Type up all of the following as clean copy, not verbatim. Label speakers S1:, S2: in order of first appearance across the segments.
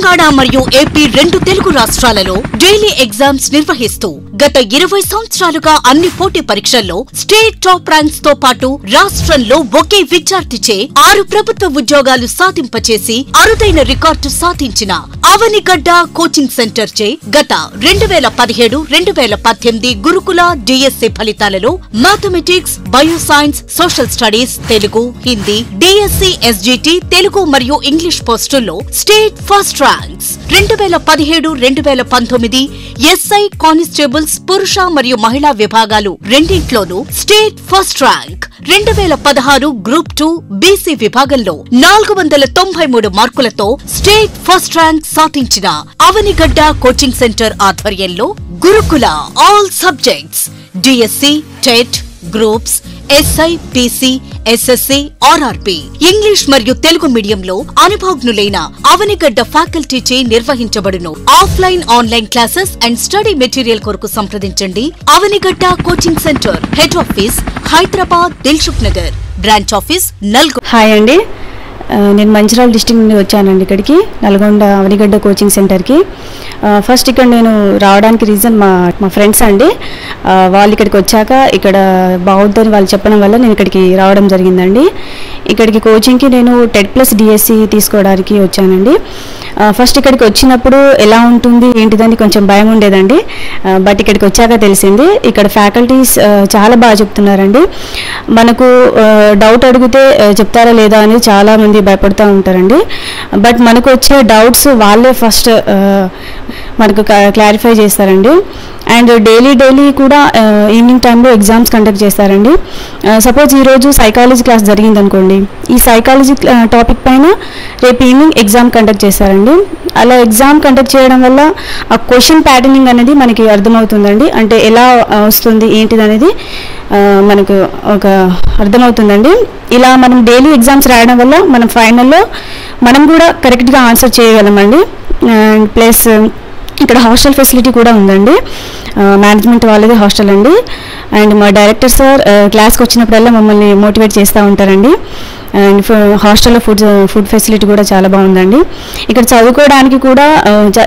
S1: తెలంగాణ మరియు ఏపీ రెండు తెలుగు రాష్ట్రాలలో డైలీ ఎగ్జామ్స్ నిర్వహిస్తూ గత 20 సంవత్సరాలుగా అన్ని పోటీ పరీక్షల్లో స్టేట్ టాప్ ర్యాంక్స్ తో పాటు రాష్ట్రంలో ఒకే విద్యార్థిచే 6 ప్రభుత్వ ఉద్యోగాలు సాధింపచేసి అరుదైన రికార్డు సాధించిన అవనిగడ్డ కోచింగ్ సెంటర్ చే గత 2017-2018 గురుకుల డిఎస్సి ఫలితాలలో mathematics, bioscience, social studies, Telugu, Hindi, DSC, SGT, Telugu మరియు ఇంగ్లీష్ పోస్టుల్లో state first ranks 2017-2019 SI constables పురుష మరియు మహిళా విభాగాలు రెండింట్లోనూ state first rank 2016 group 2 BC విభాగంలో 493 మార్కులతో స్టేట్ ఫస్ట్ ర్యాంక్ సాధించిన అవనిగడ్డ కోచింగ్ సెంటర్ ఆధ్వర్యంలో గురుకుల all subjects DSC, TET, groups, SI, PC, SSC, RRB, English మరియు తెలుగు మీడియంలో అనుభవజ్ఞులైన అవనిగడ్డ ఫ్యాకల్టీచే నిర్వహించబడును. Offline, online classes and study material కొరకు సంప్రదించండి. Avanigadda coaching centre, head office Hyderabad, Dilsukh Nagar, branch office Nalgonda.
S2: Hi అండి, నేను మంచిర్యాల డిస్ట్రిక్ట్ నుండి వచ్చానండి ఇక్కడికి నల్గొండ అవనిగడ్డ కోచింగ్ సెంటర్కి. ఫస్ట్ ఇక్కడ నేను రావడానికి రీజన్ మా ఫ్రెండ్స్ అండి. వాళ్ళు ఇక్కడికి వచ్చాక ఇక్కడ బాగుందని వాళ్ళు చెప్పడం వల్ల నేను ఇక్కడికి రావడం జరిగిందండి. ఇక్కడికి కోచింగ్కి నేను టెట్ ప్లస్ డిఎస్సి తీసుకోవడానికి వచ్చానండి. ఫస్ట్ ఇక్కడికి వచ్చినప్పుడు ఎలా ఉంటుంది ఏంటిదని కొంచెం భయం ఉండేదండి. బట్ ఇక్కడికి వచ్చాక తెలిసింది ఇక్కడ ఫ్యాకల్టీస్ చాలా బాగా చెప్తున్నారండి. మనకు డౌట్ అడిగితే చెప్తారా లేదా అని చాలామంది భయపడుతూ ఉంటారండి. బట్ మనకు వచ్చే డౌట్స్ వాళ్ళే ఫస్ట్ మనకు క్లారిఫై చేస్తారండి. అండ్ డైలీ కూడా ఈవినింగ్ టైంలో ఎగ్జామ్స్ కండక్ట్ చేస్తారండి. సపోజ్ ఈరోజు సైకాలజీ క్లాస్ జరిగింది అనుకోండి, ఈ సైకాలజీ టాపిక్ పైన రేపు ఈవినింగ్ ఎగ్జామ్ కండక్ట్ చేస్తారండి. అలా ఎగ్జామ్ కండక్ట్ చేయడం వల్ల ఆ క్వశ్చన్ ప్యాటర్నింగ్ అనేది మనకి అర్థమవుతుందండి. అంటే ఎలా వస్తుంది ఏంటిది అనేది మనకు ఒక అర్థమవుతుందండి. ఇలా మనం డైలీ ఎగ్జామ్స్ రాయడం వల్ల మనం ఫైనల్లో మనం కూడా కరెక్ట్గా ఆన్సర్ చేయగలమండి. అండ్ ప్లస్ ఇక్కడ హాస్టల్ ఫెసిలిటీ కూడా ఉందండి. మేనేజ్మెంట్ వాళ్ళది హాస్టల్ అండి. అండ్ మా డైరెక్టర్ సార్ క్లాస్కి వచ్చినప్పుడల్లా మమ్మల్ని మోటివేట్ చేస్తూ ఉంటారండి. అండ్ హాస్టల్లో ఫుడ్ ఫెసిలిటీ కూడా చాలా బాగుందండి. ఇక్కడ చదువుకోవడానికి కూడా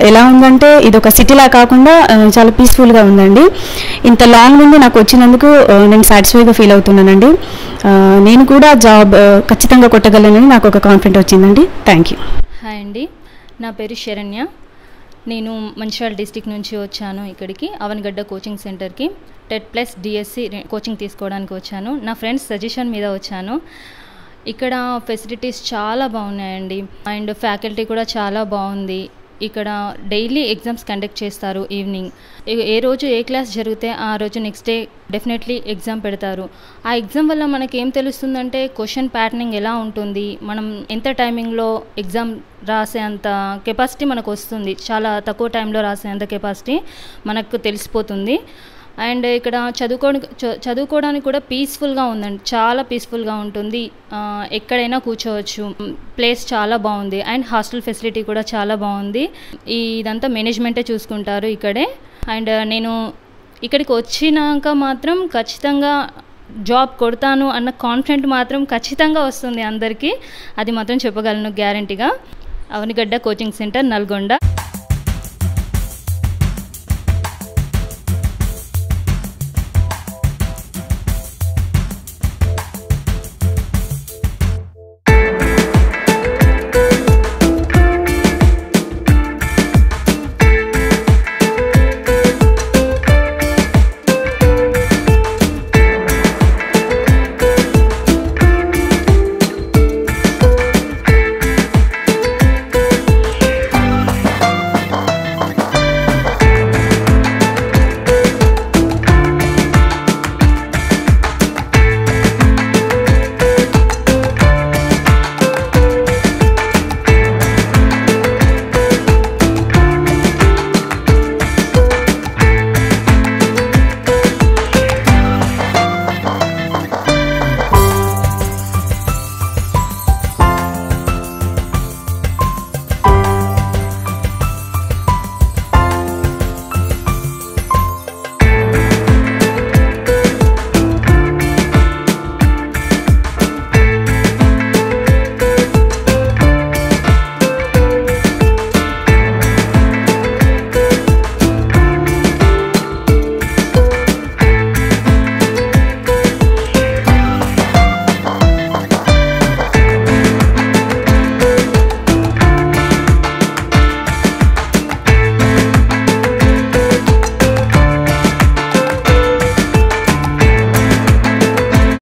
S2: ఎలా ఉందంటే ఇది ఒక సిటీలా కాకుండా చాలా పీస్ఫుల్గా ఉందండి. ఇంత లాంగ్ నుండి నాకు వచ్చినందుకు నేను సాటిస్ఫైగా ఫీల్ అవుతున్నానండి. నేను కూడా జాబ్ ఖచ్చితంగా కొట్టగలనని నాకు ఒక కాన్ఫిడెంట్ వచ్చిందండి. Thank you.
S3: హాయ్ అండి, నా పేరు శరణ్య. నేను మంచిర్యాల డిస్టిక్ నుంచి వచ్చాను ఇక్కడికి అవనిగడ్డ కోచింగ్ సెంటర్కి. టెట్ ప్లస్ డిఎస్సి కోచింగ్ తీసుకోవడానికి వచ్చాను. నా ఫ్రెండ్స్ సజెషన్ మీద వచ్చాను. ఇక్కడ ఫెసిలిటీస్ చాలా బాగున్నాయండి. అండ్ ఫ్యాకల్టీ కూడా చాలా బాగుంది. ఇక్కడ డైలీ ఎగ్జామ్స్ కండక్ట్ చేస్తారు. ఈవినింగ్ ఏ రోజు ఏ క్లాస్ జరిగితే ఆ రోజు నెక్స్ట్ డే డెఫినెట్లీ ఎగ్జామ్ పెడతారు. ఆ ఎగ్జామ్ వల్ల మనకి ఏం తెలుస్తుందంటే క్వశ్చన్ ప్యాటర్నింగ్ ఎలా ఉంటుంది, మనం ఎంత టైమింగ్లో ఎగ్జామ్ రాసే అంత కెపాసిటీ మనకు వస్తుంది. చాలా తక్కువ టైంలో రాసే అంత కెపాసిటీ మనకు తెలిసిపోతుంది. అండ్ ఇక్కడ చదువుకోవడానికి కూడా పీస్ఫుల్గా ఉందండి. చాలా పీస్ఫుల్గా ఉంటుంది. ఎక్కడైనా కూర్చోవచ్చు. ప్లేస్ చాలా బాగుంది. అండ్ హాస్టల్ ఫెసిలిటీ కూడా చాలా బాగుంది. ఇదంతా మేనేజ్మెంటే చూసుకుంటారు ఇక్కడే. అండ్ నేను ఇక్కడికి వచ్చినాక మాత్రం ఖచ్చితంగా జాబ్ కొడతాను అన్న కాన్ఫిడెంట్ మాత్రం ఖచ్చితంగా వస్తుంది అందరికీ. అది మాత్రం చెప్పగలను గ్యారంటీగా. Avanigadda coaching centre, Nalgonda.